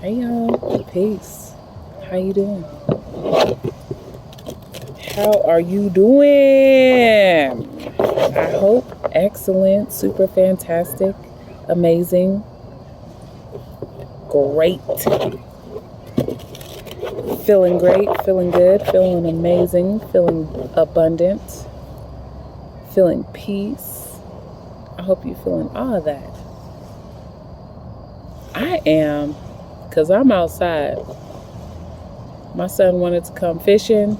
Hey y'all, peace. How you doing? How are you doing? I hope excellent, super fantastic, amazing, great. Feeling great, feeling good, feeling amazing, feeling abundant, feeling peace. I hope you're feeling all of that. I am, because I'm outside. My son wanted to come fishing,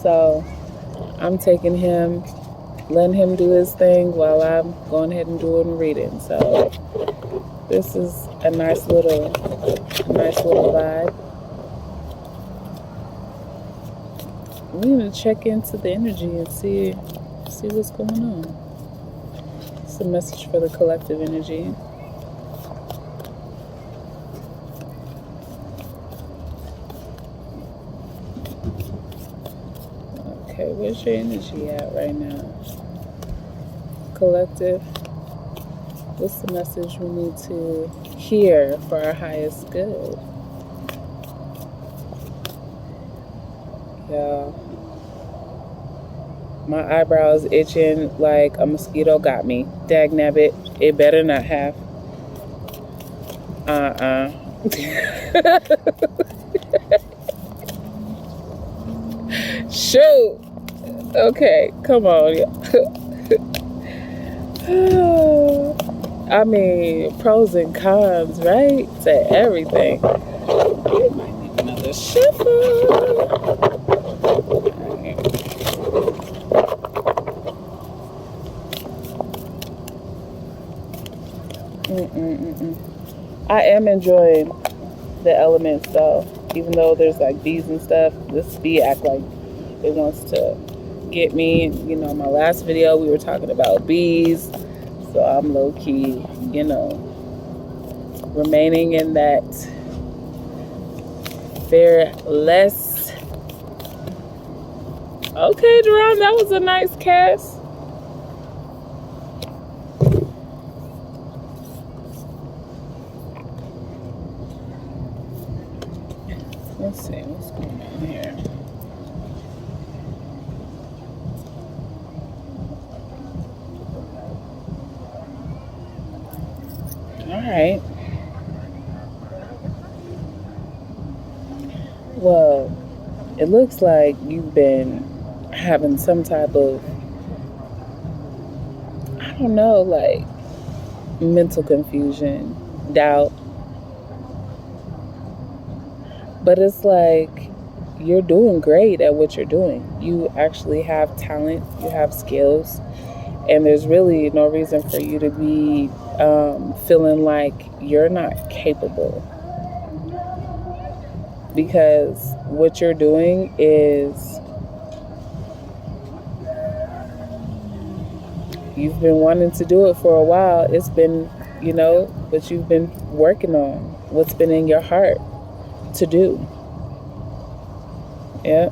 so I'm taking him, letting him do his thing while I'm going ahead and doing reading. So this is a nice little vibe. We need to check into the energy and see what's going on. It's a message for the collective energy. Okay, where's your energy at right now? Collective, what's the message we need to hear for our highest good? Yeah. My eyebrows itching like a mosquito got me. Dagnabbit, it better not have. Shoot. Okay, come on. I mean, pros and cons, right? To everything. We might need another shuffle. I am enjoying the elements though, even though there's like bees and stuff. This bee act like it wants to get me. You know, my last video we were talking about bees, so I'm low key, remaining in that fearless. Okay, Jerome, that was a nice cast. Let's see what's going on here. All right. Well, it looks like you've been having some type of, I don't know, like mental confusion, doubt. But it's like you're doing great at what you're doing. You actually have talent, you have skills, and there's really no reason for you to be feeling like you're not capable. Because what you're doing is, you've been wanting to do it for a while. It's been, what you've been working on, what's been in your heart to do. Yeah.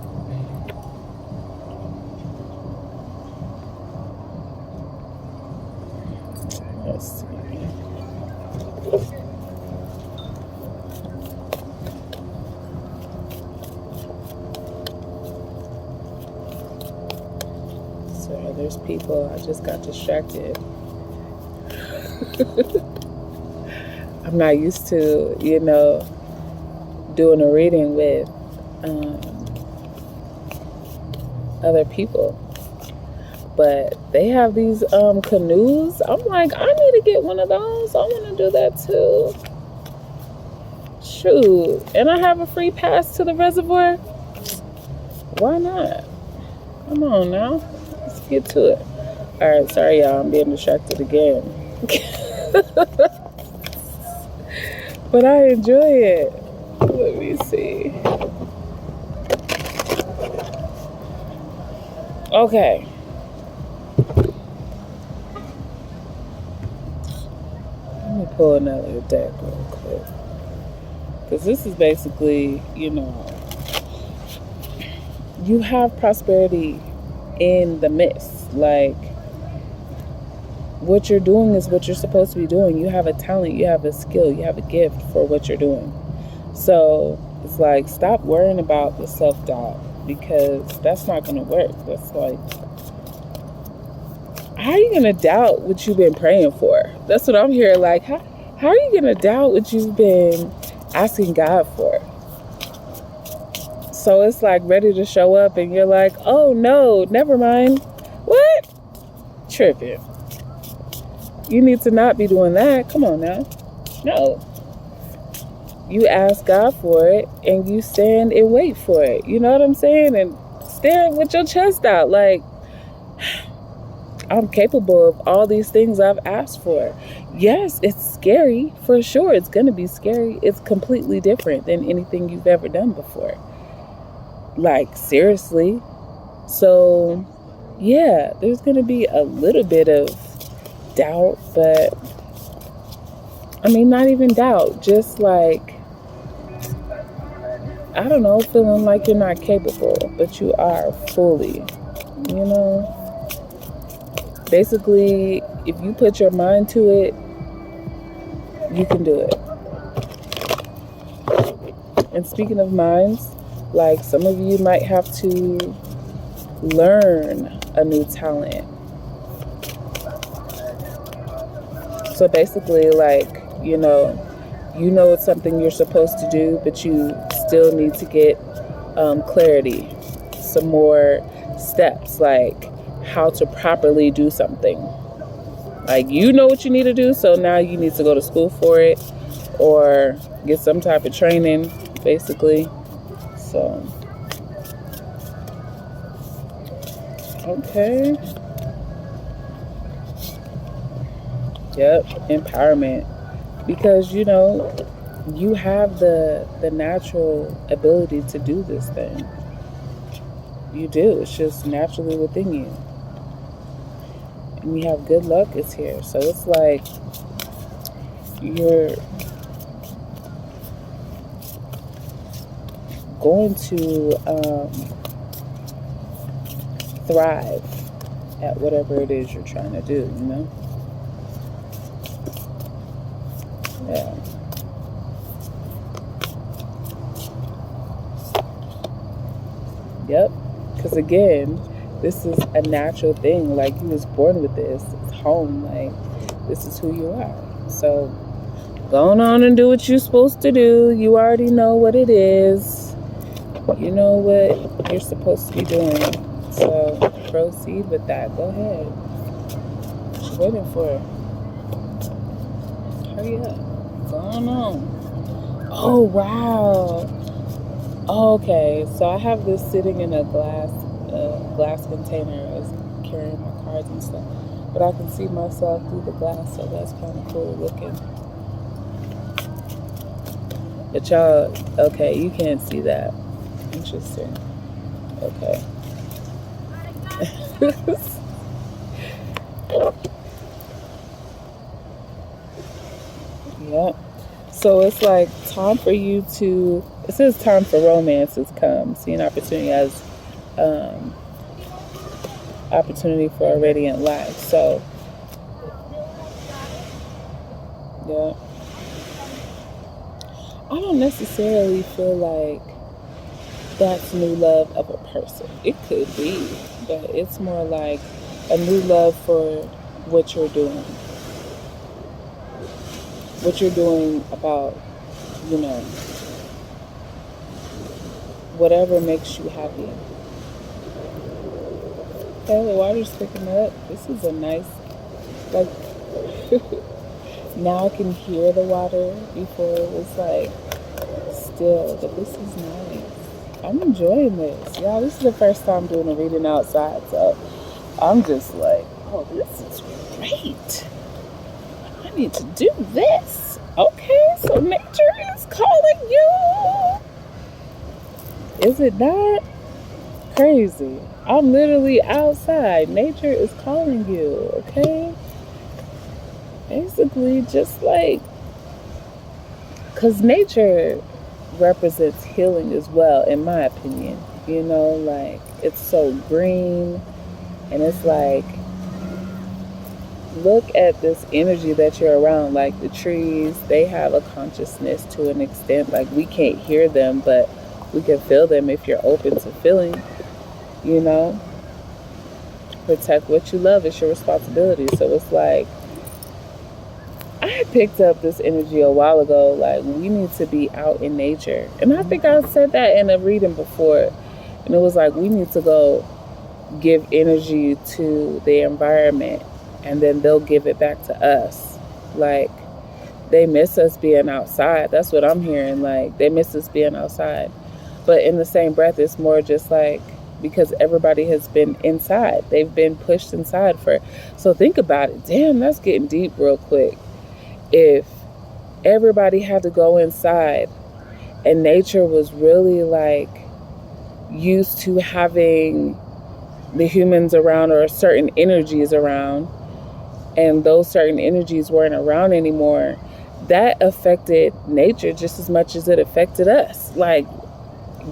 Let's see. Sorry, there's people. I just got distracted. I'm not used to, doing a reading with other people, but they have these canoes. I'm like, I need to get one of those. I want to do that too. Shoot, and I have a free pass to the reservoir. Why not? Come on now, let's get to it. All right, sorry y'all, I'm being distracted again. But I enjoy it. Let me see. Okay. Let me pull another deck real quick. Because this is basically, you have prosperity in the midst. Like, what you're doing is what you're supposed to be doing. You have a talent, you have a skill, you have a gift for what you're doing. So it's like, stop worrying about the self-doubt, because that's not going to work. That's like, how are you going to doubt what you've been praying for? That's what I'm hearing. Like, how are you going to doubt what you've been asking God for? So it's like ready to show up and you're like, oh no, never mind. What? Tripping. You need to not be doing that. Come on now. No. You ask God for it and you stand and wait for it. You know what I'm saying? And stand with your chest out like, I'm capable of all these things I've asked for. Yes, it's scary. For sure, it's going to be scary. It's completely different than anything you've ever done before. Like, seriously. So, yeah, there's going to be a little bit of doubt, but I mean, not even doubt, just like, I don't know, feeling like you're not capable, but you are fully, you know? Basically, if you put your mind to it, you can do it. And speaking of minds, like, some of you might have to learn a new talent. So basically, like, you know it's something you're supposed to do, but you still need to get clarity, some more steps, like how to properly do something. Like, you know what you need to do, so now you need to go to school for it or get some type of training, basically. So, okay. Yep, empowerment. Because, you have the natural ability to do this thing. You do. It's just naturally within you. And you have good luck is here. So it's like you're going to thrive at whatever it is you're trying to do, Yeah. Yep. Because again, this is a natural thing. Like, you was born with this. It's home. Like, this is who you are. So go on and do what you're supposed to do. You already know what it is. You know what you're supposed to be doing. So proceed with that. Go ahead. What you waiting for? Hurry up. Going on. Oh, wow. Okay, so I have this sitting in a glass container. I was carrying my cards and stuff, but I can see myself through the glass, so that's kind of cool looking. But y'all, okay, you can't see that. Interesting. Okay. Yep. So it's like time for you to, it says time for romance has come. See an opportunity as opportunity for a radiant life. So, yeah. I don't necessarily feel like that's new love of a person. It could be, but it's more like a new love for what you're doing. What you're doing about, whatever makes you happy. Okay, the water's picking up. This is a nice, like, now I can hear the water. Before it was like still, but this is nice. I'm enjoying this. Yeah, this is the first time doing a reading outside, so I'm just like, oh, this is great. I need to do this. Okay, so nature is calling you. Is it not? Crazy. I'm literally outside. Nature is calling you, okay? Basically, just like, because nature represents healing as well, in my opinion. Like, it's so green, and it's like, look at this energy that you're around. Like the trees, they have a consciousness to an extent. Like we can't hear them, but we can feel them if you're open to feeling, you know. Protect what you love. It's your responsibility. So it's like, I picked up this energy a while ago. Like, we need to be out in nature. And I think I said that in a reading before. And it was like, we need to go give energy to the environment, and then they'll give it back to us. Like, they miss us being outside. That's what I'm hearing. Like, they miss us being outside. But in the same breath, it's more just like, because everybody has been inside. They've been pushed inside for. So think about it. Damn, that's getting deep real quick. If everybody had to go inside and nature was really like used to having the humans around or certain energies around, and those certain energies weren't around anymore, that affected nature just as much as it affected us. Like,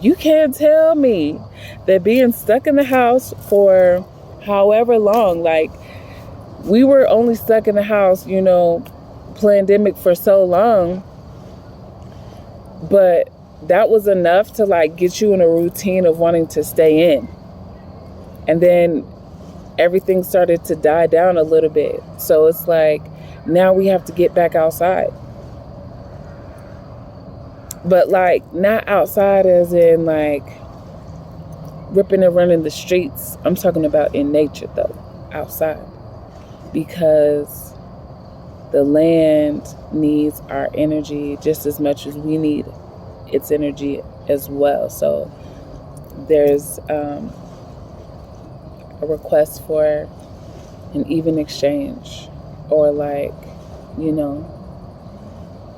you can't tell me that being stuck in the house for however long, like, we were only stuck in the house, you know, pandemic for so long, but that was enough to like get you in a routine of wanting to stay in. And then everything started to die down a little bit. So it's like, now we have to get back outside. But like, not outside as in like ripping and running the streets. I'm talking about in nature though, outside. Because the land needs our energy just as much as we need its energy as well. So there's a request for an even exchange, or like, you know,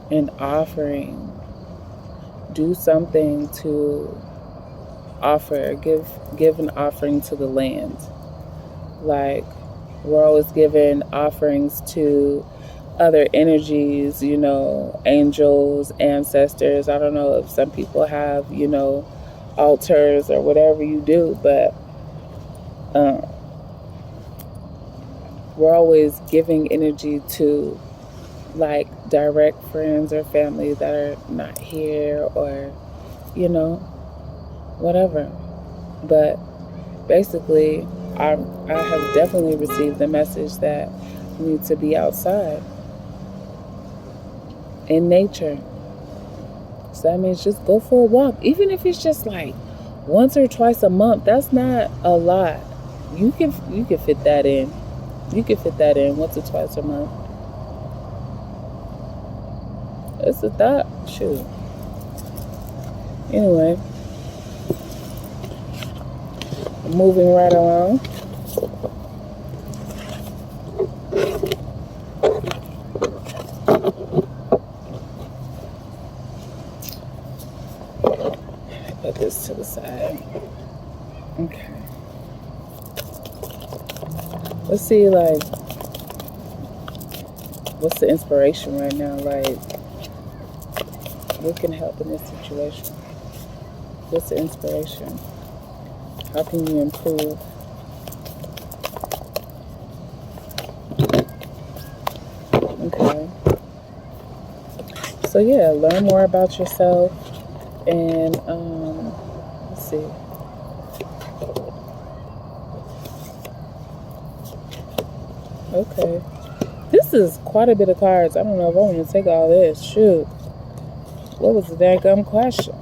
an offering. Do something to offer, give an offering to the land. Like, we're always giving offerings to other energies, you know, angels, ancestors. I don't know if some people have, you know, altars or whatever you do, but we're always giving energy to like direct friends or family that are not here, or, you know, whatever. But basically, I have definitely received the message that we need to be outside in nature. So that means just go for a walk, even if it's just like once or twice a month. That's not a lot. You can fit that in. You can fit that in once or twice a month. It's a thought. Shoot. Anyway, moving right along. Put this to the side. Okay. Let's see, like, what's the inspiration right now? Like, what can help in this situation? What's the inspiration? How can you improve? Okay. So yeah, learn more about yourself, and let's see. Okay. This is quite a bit of cards. I don't know if I want to take all this. Shoot. What was the daggum question?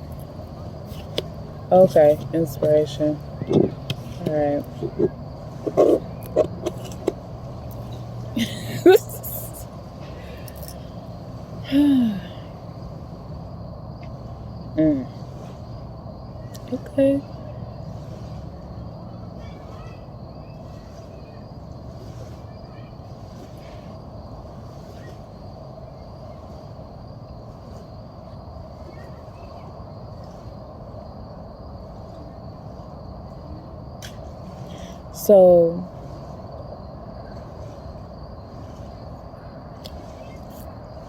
Okay, inspiration. Alright. Okay. So,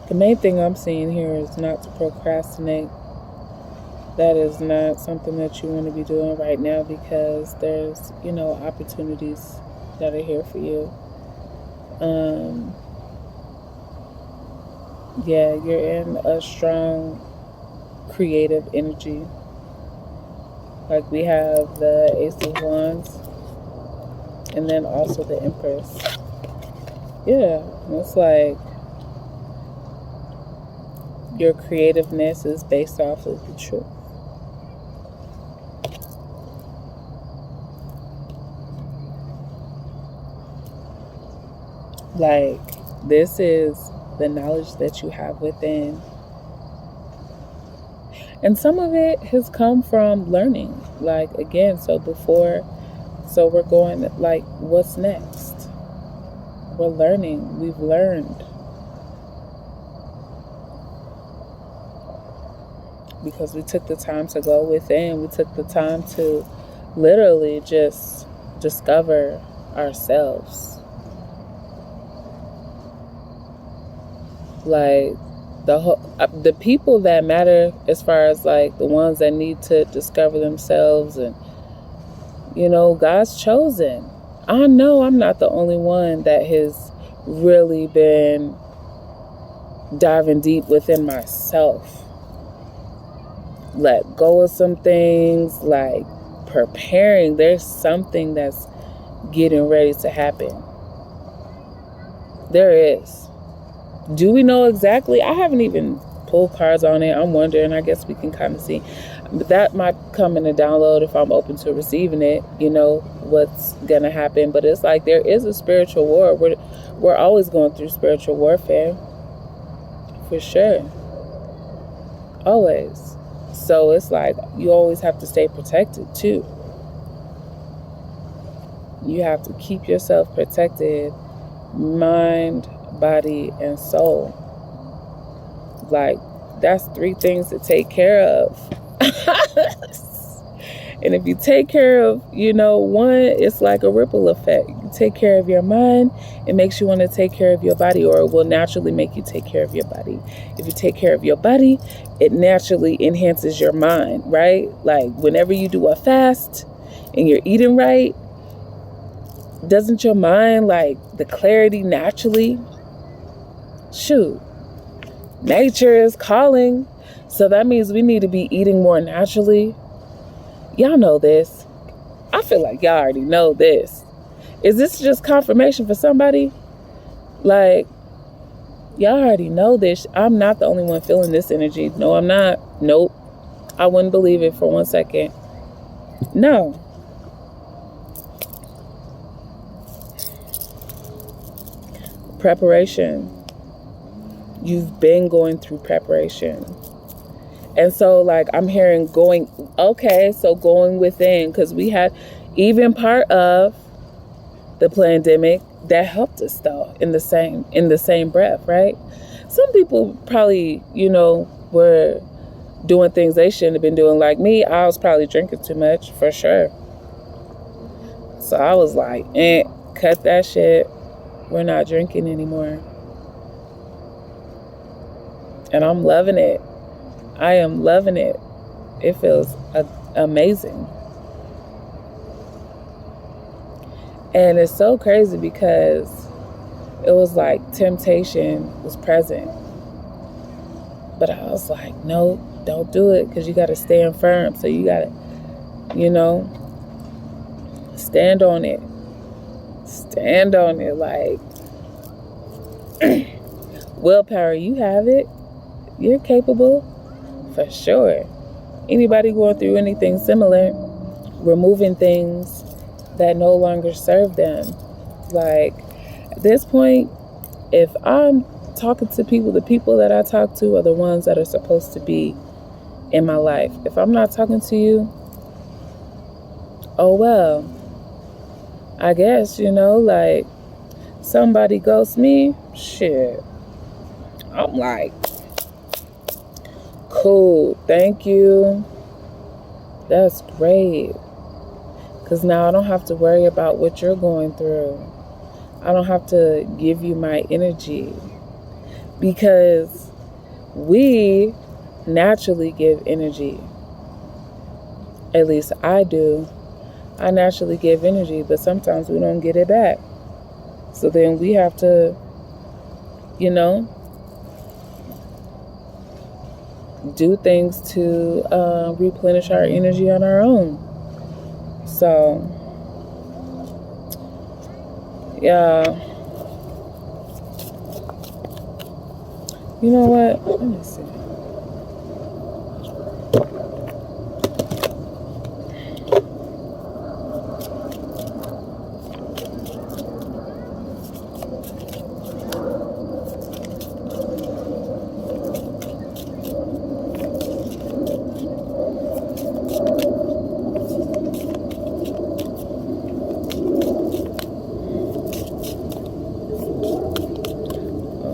the main thing I'm seeing here is not to procrastinate. That is not something that you want to be doing right now, because there's, you know, opportunities that are here for you. Yeah, you're in a strong creative energy. Like we have the Ace of Wands and then also the Empress. Yeah, it's like your creativeness is based off of the truth. Like, this is the knowledge that you have within. And some of it has come from learning. Like, again, so we're going, like, what's next? We're learning. We've learned. Because we took the time to go within. We took the time to literally just discover ourselves. Like, the people that matter, as far as like the ones that need to discover themselves, and God's chosen. I know I'm not the only one that has really been diving deep within myself. Let go of some things, like preparing. There's something that's getting ready to happen. There is. Do we know exactly? I haven't even pulled cards on it. I'm wondering. I guess we can kind of see. But that might come in a download if I'm open to receiving it, what's going to happen. But it's like there is a spiritual war. We're always going through spiritual warfare. For sure. Always. So it's like you always have to stay protected too. You have to keep yourself protected. Mind, body, and soul. Like, that's 3 things to take care of. And if you take care of, one, it's like a ripple effect. You take care of your mind, it makes you want to take care of your body, or it will naturally make you take care of your body. If you take care of your body, it naturally enhances your mind, right? Like, whenever you do a fast and you're eating right, doesn't your mind, like, the clarity naturally? Shoot. Nature is calling. So that means we need to be eating more naturally. Y'all know this. I feel like y'all already know this. Is this just confirmation for somebody? Like, y'all already know this. I'm not the only one feeling this energy. No, I'm not. Nope. I wouldn't believe it for 1 second. No. Preparation. You've been going through preparation. And so, like, I'm hearing going within, because we had even part of the pandemic that helped us, though, in the same breath, right? Some people probably, were doing things they shouldn't have been doing. Like me, I was probably drinking too much, for sure. So I was like, cut that shit. We're not drinking anymore. And I'm loving it. I am loving it. It feels amazing. And it's so crazy because it was like temptation was present. But I was like, no, don't do it, because you got to stand firm. So you got to, stand on it. Stand on it. Like, willpower, you have it. You're capable. For sure. Anybody going through anything similar, removing things that no longer serve them. Like, at this point, if I'm talking to people, the people that I talk to are the ones that are supposed to be in my life. If I'm not talking to you, oh well. I guess, like, somebody ghosts me, shit. I'm like, cool, thank you. That's great. Because now I don't have to worry about what you're going through. I don't have to give you my energy. Because we naturally give energy. At least I do. I naturally give energy, but sometimes we don't get it back. So then we have to, do things to replenish our energy on our own. So, yeah. You know what? Let me see.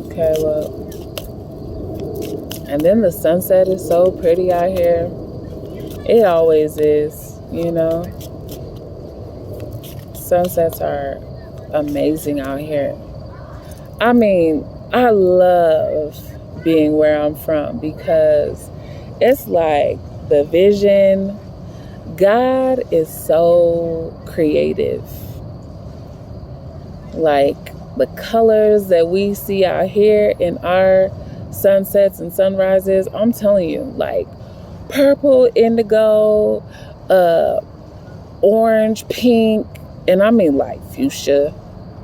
Okay, well, and then the sunset is so pretty out here. It always is, Sunsets are amazing out here. I mean, I love being where I'm from because it's like the vision. God is so creative. Like the colors that we see out here in our sunsets and sunrises, I'm telling you, like purple, indigo, orange, pink, and I mean like fuchsia.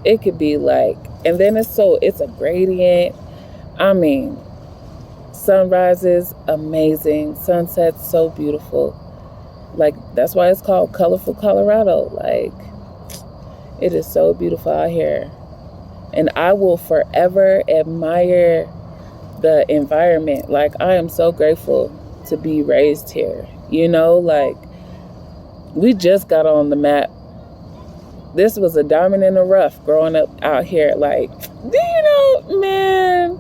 It could be like, and then it's a gradient. I mean, sunrises, amazing. Sunsets, so beautiful. Like, that's why it's called Colorful Colorado. Like, it is so beautiful out here. And I will forever admire the environment. Like, I am so grateful to be raised here. Like, we just got on the map. This was a diamond in the rough growing up out here. Like, man,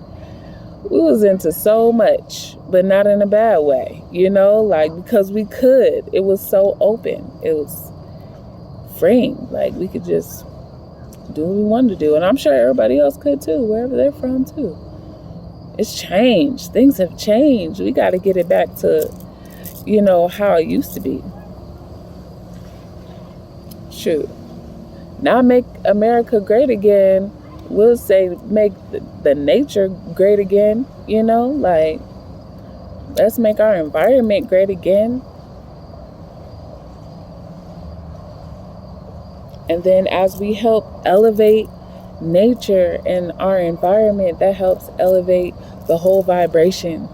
we was into so much, but not in a bad way, like, because we could. It was so open. It was freeing. Like, we could just do what we wanted to do. And I'm sure everybody else could too, wherever they're from too. It's changed. Things have changed. We got to get it back to, how it used to be. Shoot. Not make America great again. We'll say make the nature great again, like, let's make our environment great again. And then as we help elevate nature and our environment, that helps elevate the whole vibration.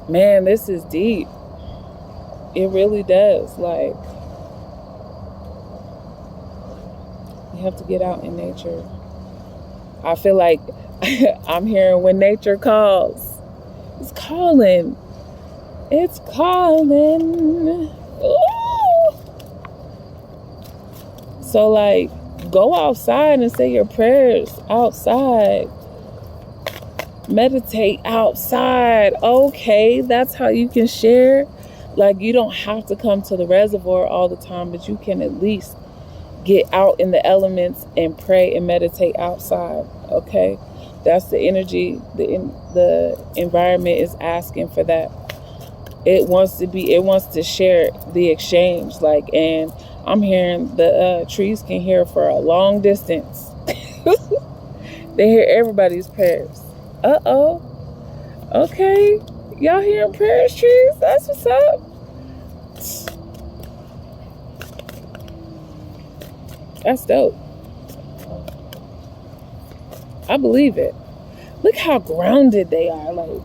Man, this is deep. It really does. Like, you have to get out in nature. I feel like I'm hearing when nature calls. It's calling. It's calling. Ooh. So, like, go outside and say your prayers outside. Meditate outside. Okay, that's how you can share. Like, you don't have to come to the reservoir all the time, but you can at least get out in the elements and pray and meditate outside. Okay, that's the energy. The environment is asking for that. It wants to share the exchange. Like, and I'm hearing the trees can hear for a long distance. They hear everybody's prayers. Okay, y'all hearing prayers, trees? That's what's up. That's dope. I believe it. Look how grounded they are. Like,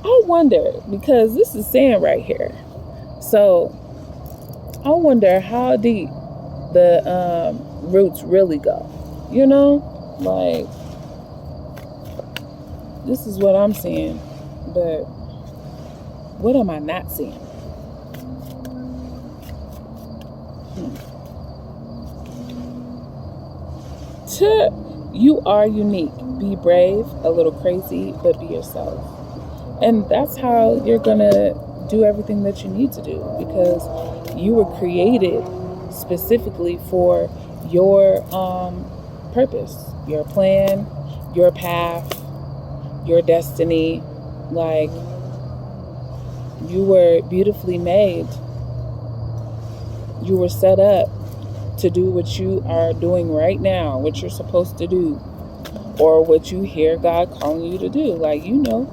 I wonder, because this is sand right here. So I wonder how deep the roots really go. Like, this is what I'm seeing. But what am I not seeing? You are unique. Be brave, a little crazy, but be yourself. And that's how you're gonna do everything that you need to do, because you were created specifically for your purpose, your plan, your path, your destiny. Like, you were beautifully made. You were set up to do what you are doing right now, what you're supposed to do, or what you hear God calling you to do. Like, you know